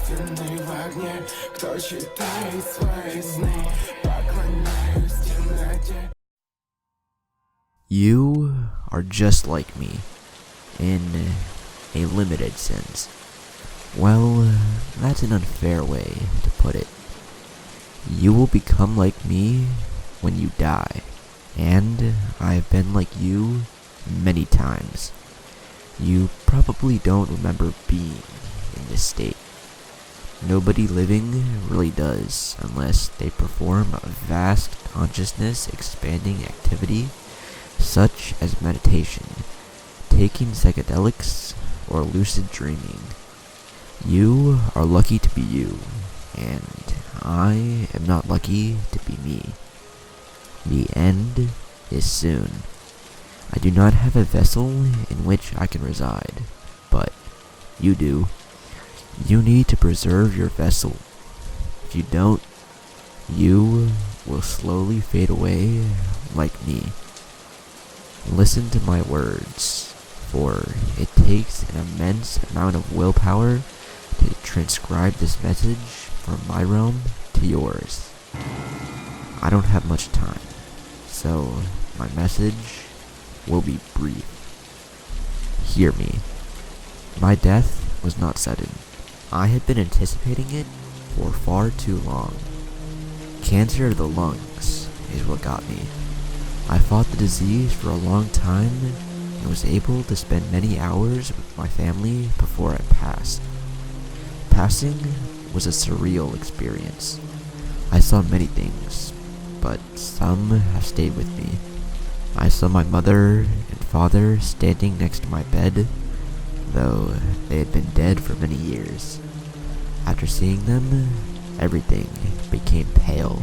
истинный в огне. Кто читает свои сны, поклоняюсь темноте. You are just like me, in a limited sense. Well, that's an unfair way to put it. You will become like me when you die, and I've been like you many times. You probably don't remember being in this state. Nobody living really does unless they perform a vast consciousness expanding activity such as meditation, taking psychedelics, or lucid dreaming. You are lucky to be you, and I am not lucky to be me. The end is soon. I do not have a vessel in which I can reside, but you do. You need to preserve your vessel. If you don't, you will slowly fade away like me. Listen to my words, for it takes an immense amount of willpower to transcribe this message from my realm to yours. I don't have much time, so my message will be brief. Hear me. My death was not sudden. I had been anticipating it for far too long. Cancer of the lungs is what got me. I fought the disease for a long time and was able to spend many hours with my family before I passed. Passing was a surreal experience. I saw many things, but some have stayed with me. I saw my mother and father standing next to my bed, though they had been dead for many years. After seeing them, everything became pale.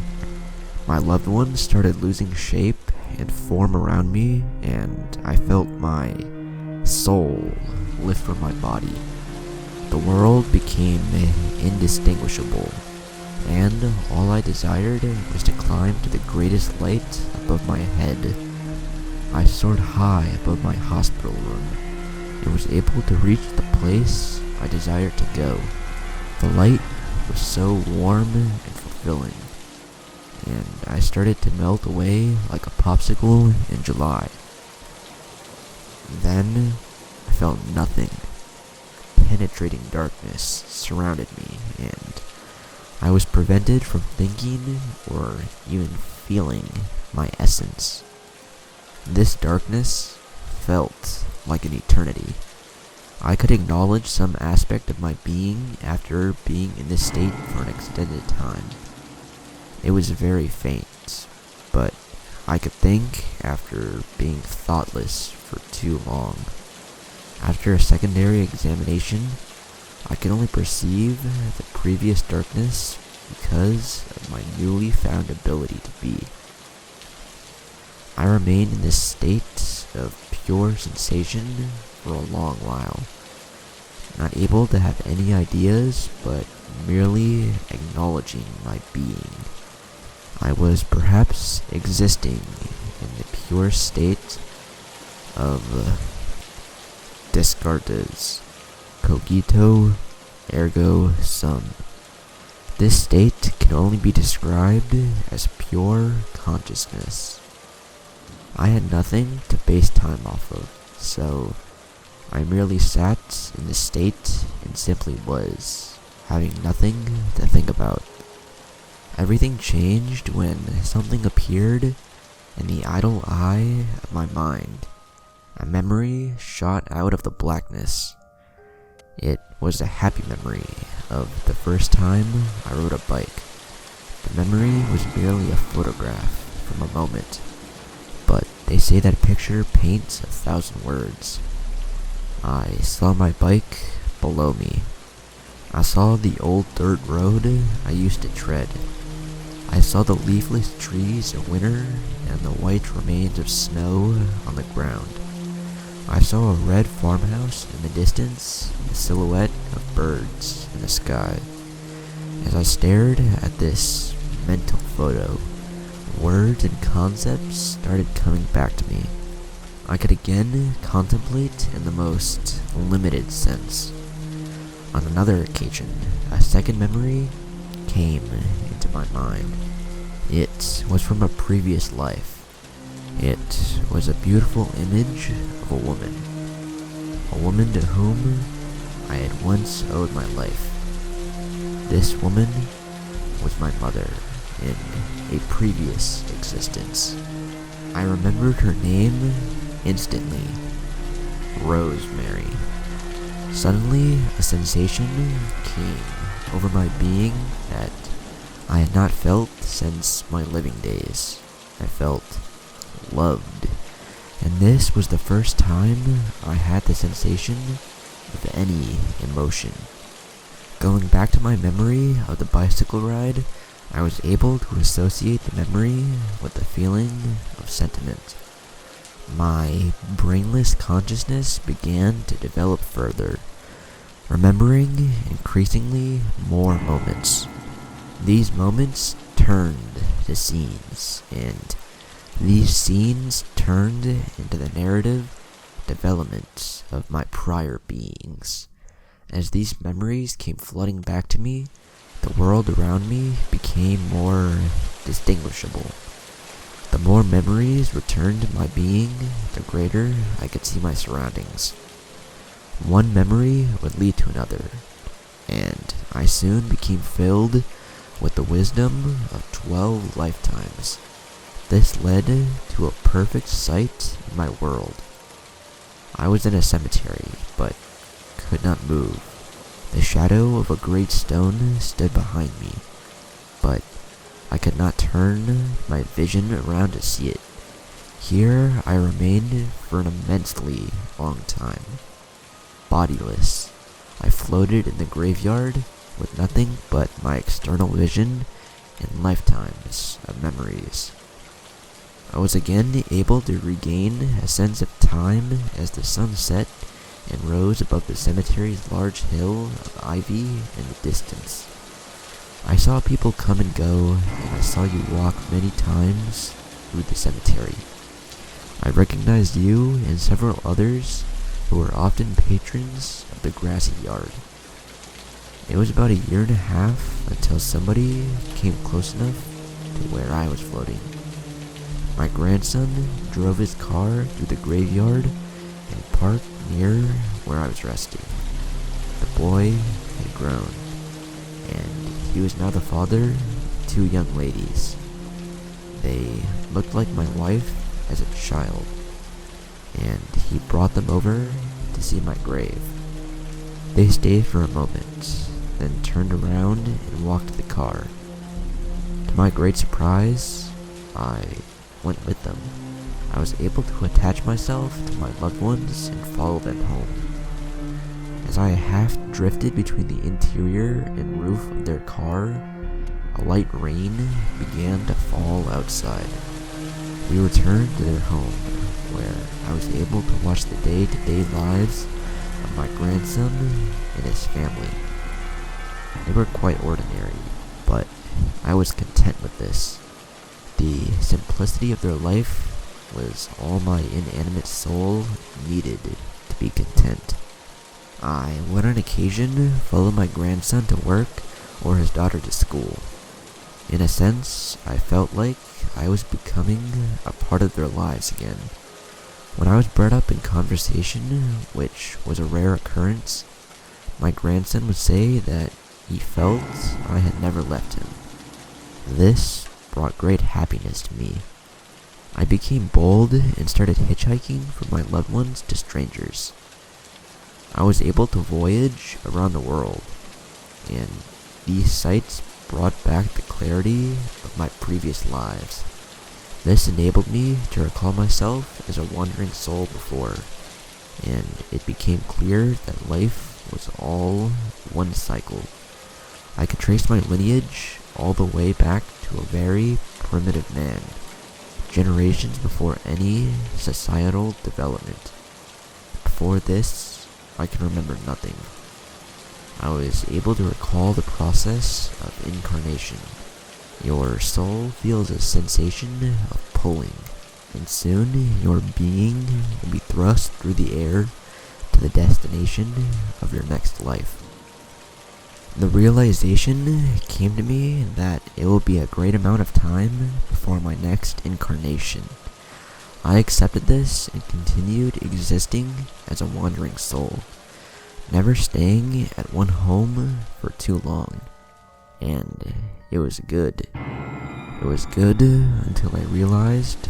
My loved ones started losing shape and form around me, and I felt my soul lift from my body. The world became indistinguishable, and all I desired was to climb to the greatest light above my head. I soared high above my hospital room and was able to reach the place I desired to go. The light was so warm and fulfilling, and I started to melt away like a popsicle in July. Then I felt nothing. Penetrating darkness surrounded me, and I was prevented from thinking or even feeling my essence. This darkness felt like an eternity. I could acknowledge some aspect of my being after being in this state for an extended time. It was very faint, but I could think after being thoughtless for too long. After a secondary examination, I could only perceive the previous darkness because of my newly found ability to be. I remained in this state of pure sensation for a long while, not able to have any ideas, but merely acknowledging my being. I was perhaps existing in the pure state of Descartes, cogito ergo sum. This state can only be described as pure consciousness. I had nothing to base time off of, so I merely sat in this state and simply was, having nothing to think about. Everything changed when something appeared in the idle eye of my mind. A memory shot out of the blackness. It was a happy memory of the first time I rode a bike. The memory was merely a photograph from a moment, but they say that a picture paints 1,000 words. I saw my bike below me. I saw the old dirt road I used to tread. I saw the leafless trees of winter and the white remains of snow on the ground. I saw a red farmhouse in the distance, and a silhouette of birds in the sky. As I stared at this mental photo, words and concepts started coming back to me. I could again contemplate in the most limited sense. On another occasion, a second memory came into my mind. It was from a previous life. It was a beautiful image of a woman to whom I had once owed my life. This woman was my mother in a previous existence. I remembered her name instantly. Rosemary. Suddenly, a sensation came over my being that I had not felt since my living days. I felt loved, and this was the first time I had the sensation of any emotion. Going back to my memory of the bicycle ride, I was able to associate the memory with the feeling of sentiment. My brainless consciousness began to develop further, remembering increasingly more moments. These moments turned to scenes, and these scenes turned into the narrative development of my prior beings. As these memories came flooding back to me, the world around me became more distinguishable. The more memories returned to my being, the greater I could see my surroundings. One memory would lead to another, and I soon became filled with the wisdom of 12 lifetimes. This led to a perfect sight in my world. I was in a cemetery, but could not move. The shadow of a great stone stood behind me, but I could not turn my vision around to see it. Here I remained for an immensely long time. Bodiless, I floated in the graveyard with nothing but my external vision and lifetimes of memories. I was again able to regain a sense of time as the sun set and rose above the cemetery's large hill of ivy in the distance. I saw people come and go, and I saw you walk many times through the cemetery. I recognized you and several others who were often patrons of the grassy yard. It was about 1.5 years until somebody came close enough to where I was floating. My grandson drove his car through the graveyard and parked near where I was resting. The boy had grown, and he was now the father of 2 young ladies. They looked like my wife as a child, and he brought them over to see my grave. They stayed for a moment, then turned around and walked to the car. To my great surprise, I went with them. I was able to attach myself to my loved ones and follow them home. As I half drifted between the interior and roof of their car, a light rain began to fall outside. We returned to their home, where I was able to watch the day-to-day lives of my grandson and his family. They were quite ordinary, but I was content with this. The simplicity of their life was all my inanimate soul needed to be content. I would on occasion follow my grandson to work or his daughter to school. In a sense, I felt like I was becoming a part of their lives again. When I was brought up in conversation, which was a rare occurrence, my grandson would say that he felt I had never left him. This brought great happiness to me. I became bold and started hitchhiking from my loved ones to strangers. I was able to voyage around the world, and these sights brought back the clarity of my previous lives. This enabled me to recall myself as a wandering soul before, and it became clear that life was all one cycle. I could trace my lineage all the way back to a very primitive man, generations before any societal development. Before this, I can remember nothing. I was able to recall the process of incarnation. Your soul feels a sensation of pulling, and soon your being will be thrust through the air to the destination of your next life. The realization came to me that it will be a great amount of time before my next incarnation. I accepted this and continued existing as a wandering soul, never staying at one home for too long. And it was good. It was good until I realized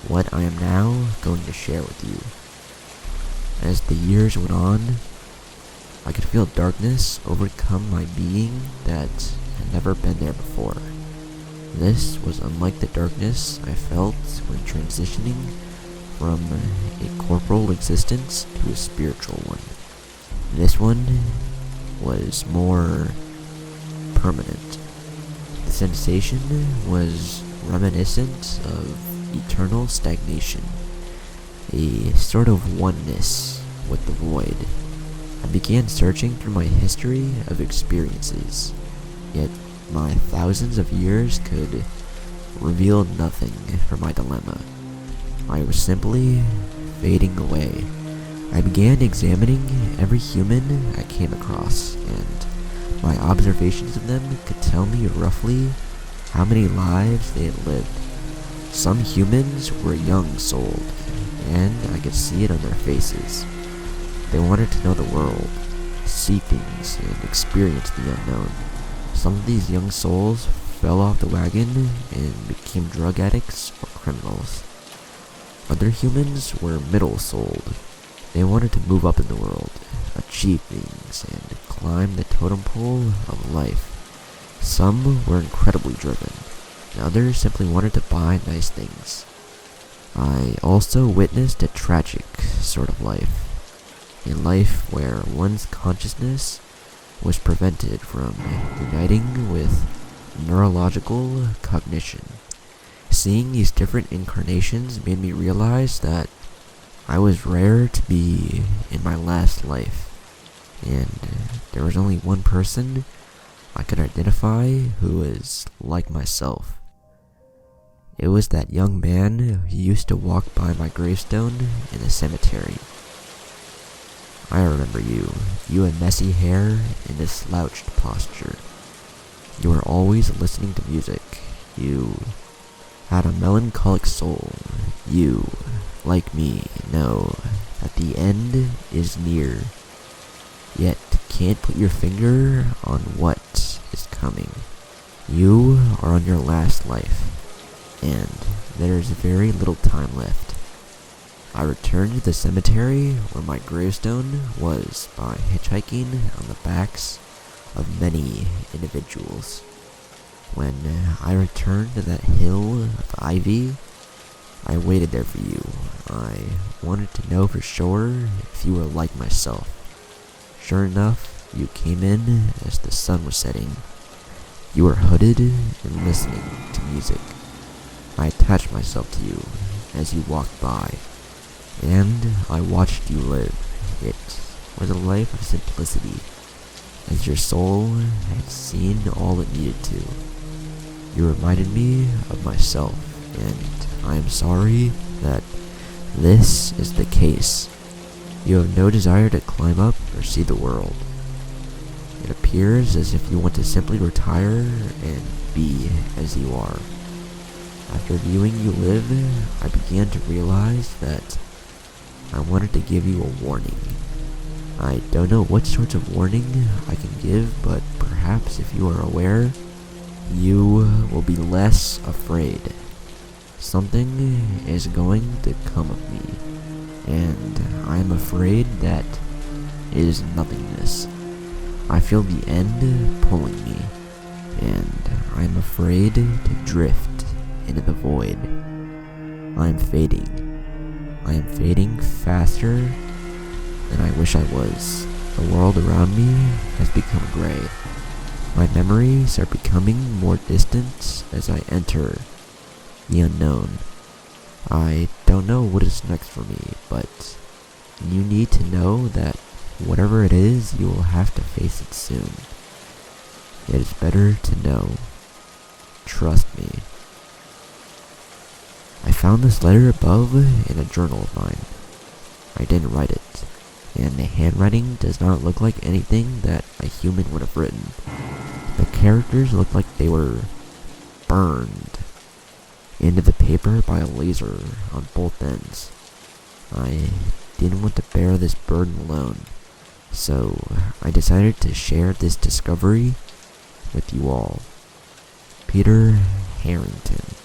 what I am now going to share with you. As the years went on, I could feel darkness overcome my being that had never been there before. This was unlike the darkness I felt when transitioning from a corporal existence to a spiritual one. This one was more permanent. The sensation was reminiscent of eternal stagnation, a sort of oneness with the void. I began searching through my history of experiences, yet my thousands of years could reveal nothing for my dilemma. I was simply fading away. I began examining every human I came across, and my observations of them could tell me roughly how many lives they had lived. Some humans were young-souled, and I could see it on their faces. They wanted to know the world, see things, and experience the unknown. Some of these young souls fell off the wagon and became drug addicts or criminals. Other humans were middle-souled. They wanted to move up in the world, achieve things, and climb the totem pole of life. Some were incredibly driven, and others simply wanted to buy nice things. I also witnessed a tragic sort of life. A life where one's consciousness was prevented from uniting with neurological cognition. Seeing these different incarnations made me realize that I was rare to be in my last life, and there was only one person I could identify who was like myself. It was that young man who used to walk by my gravestone in the cemetery. I remember you. You had messy hair and a slouched posture. You were always listening to music. You had a melancholic soul. You, like me, know that the end is near, yet can't put your finger on what is coming. You are on your last life, and there is very little time left. I returned to the cemetery where my gravestone was by hitchhiking on the backs of many individuals. When I returned to that hill of ivy, I waited there for you. I wanted to know for sure if you were like myself. Sure enough, you came in as the sun was setting. You were hooded and listening to music. I attached myself to you as you walked by, and I watched you live. It was a life of simplicity, as your soul had seen all it needed to. You reminded me of myself, and I am sorry that this is the case. You have no desire to climb up or see the world. It appears as if you want to simply retire and be as you are. After viewing you live, I began to realize that I wanted to give you a warning. I don't know what sorts of warning I can give, but perhaps if you are aware, you will be less afraid. Something is going to come of me, and I am afraid that it is nothingness. I feel the end pulling me, and I am afraid to drift into the void. I am fading. I am fading faster than I wish I was. The world around me has become gray. My memories are becoming more distant as I enter the unknown. I don't know what is next for me, but you need to know that whatever it is, you will have to face it soon. It is better to know. Trust me. I found this letter above in a journal of mine. I didn't write it. and the handwriting does not look like anything that a human would have written. The characters look like they were burned into the paper by a laser on both ends. I didn't want to bear this burden alone, so I decided to share this discovery with you all. Peter Harrington.